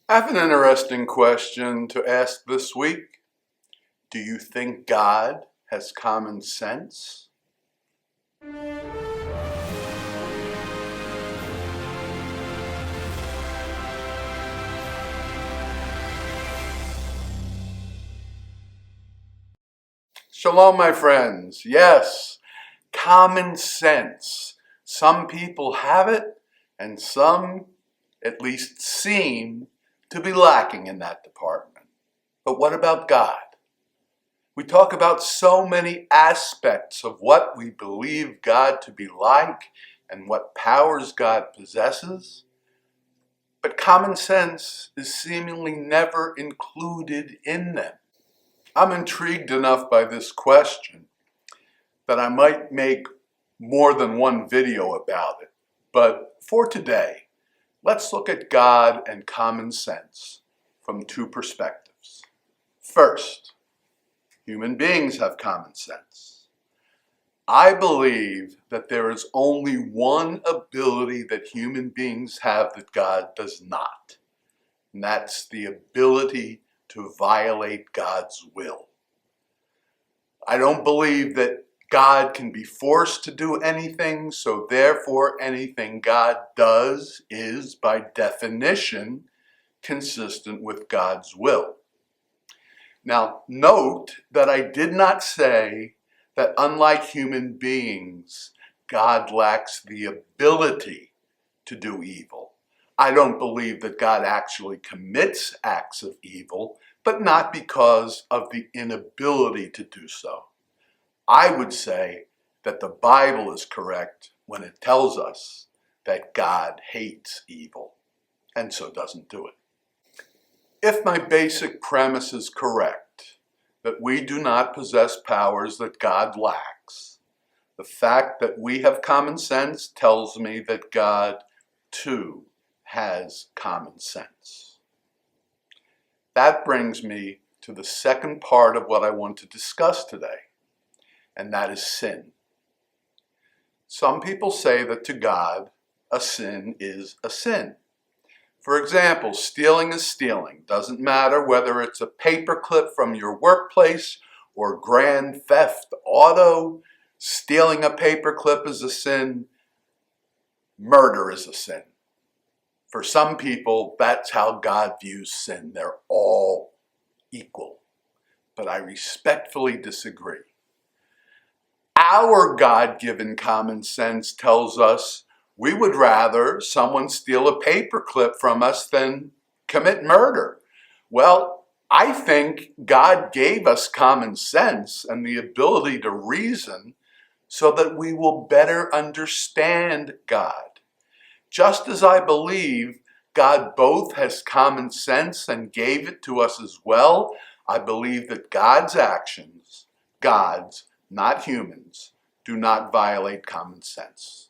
I have an interesting question to ask this week. Do you think God has common sense? Shalom, my friends. Yes, common sense. Some people have it, and some at least seem to be lacking in that department. But what about God? We talk about so many aspects of what we believe God to be like and what powers God possesses, but common sense is seemingly never included in them. I'm intrigued enough by this question that I might make more than one video about it. But for today, let's look at God and common sense from two perspectives. First, human beings have common sense. I believe that there is only one ability that human beings have that God does not, and that's the ability to violate God's will. I don't believe that God can be forced to do anything, so therefore anything God does is, by definition, consistent with God's will. Now, note that I did not say that unlike human beings, God lacks the ability to do evil. I don't believe that God actually commits acts of evil, but not because of the inability to do so. I would say that the Bible is correct when it tells us that God hates evil, and so doesn't do it. If my basic premise is correct, that we do not possess powers that God lacks, the fact that we have common sense tells me that God, too, has common sense. That brings me to the second part of what I want to discuss today, and that is sin. Some people say that to God, a sin is a sin. For example, stealing is stealing. Doesn't matter whether it's a paperclip from your workplace or grand theft auto. Stealing a paperclip is a sin. Murder is a sin. For some people, that's how God views sin. They're all equal. But I respectfully disagree. Our God-given common sense tells us we would rather someone steal a paperclip from us than commit murder. Well, I think God gave us common sense and the ability to reason so that we will better understand God. Just as I believe God both has common sense and gave it to us as well, I believe that God's actions, God's, not humans, do not violate common sense.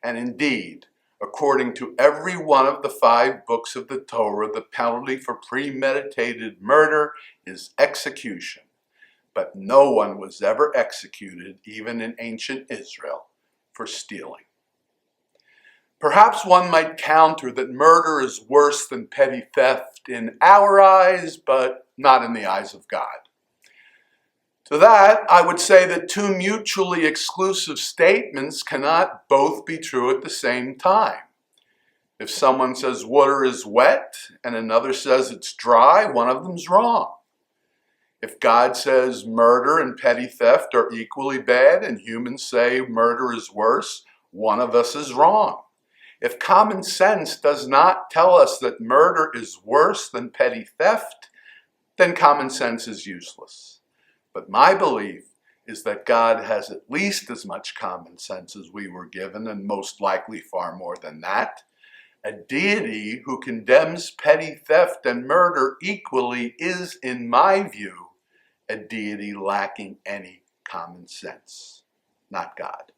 And indeed, according to every one of the 5 books of the Torah, the penalty for premeditated murder is execution. But no one was ever executed, even in ancient Israel, for stealing. Perhaps one might counter that murder is worse than petty theft in our eyes, but not in the eyes of God. To that, I would say that two mutually exclusive statements cannot both be true at the same time. If someone says water is wet and another says it's dry, one of them's wrong. If God says murder and petty theft are equally bad and humans say murder is worse, one of us is wrong. If common sense does not tell us that murder is worse than petty theft, then common sense is useless. But my belief is that God has at least as much common sense as we were given, and most likely far more than that. A deity who condemns petty theft and murder equally is, in my view, a deity lacking any common sense, not God.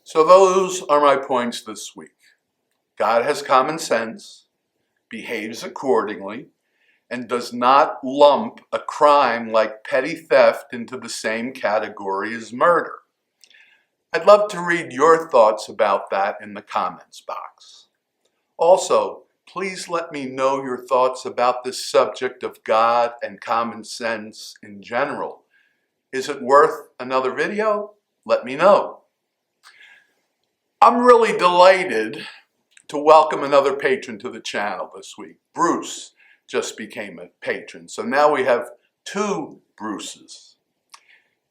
So those are my points this week. God has common sense, behaves accordingly, and does not lump a crime like petty theft into the same category as murder. I'd love to read your thoughts about that in the comments box. Also, Please let me know your thoughts about this subject of God and common sense in general. Is it worth another video? Let me know. I'm really delighted to welcome another patron to the channel this week. Bruce just became a patron, so now we have 2 Bruces.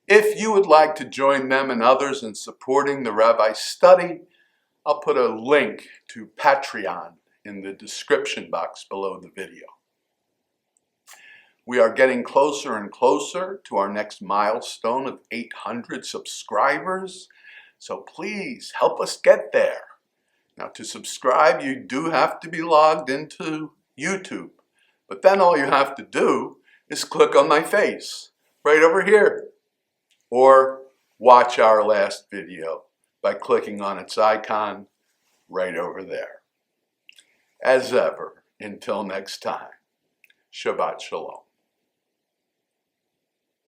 If you would like to join them and others in supporting the Rabbi study, I'll put a link to Patreon in the description box below the video. We are getting closer and closer to our next milestone of 800 subscribers, so please help us get there. Now, to subscribe, you do have to be logged into YouTube, but then all you have to do is click on my face right over here, or watch our last video by clicking on its icon right over there. As ever, until next time, Shabbat Shalom.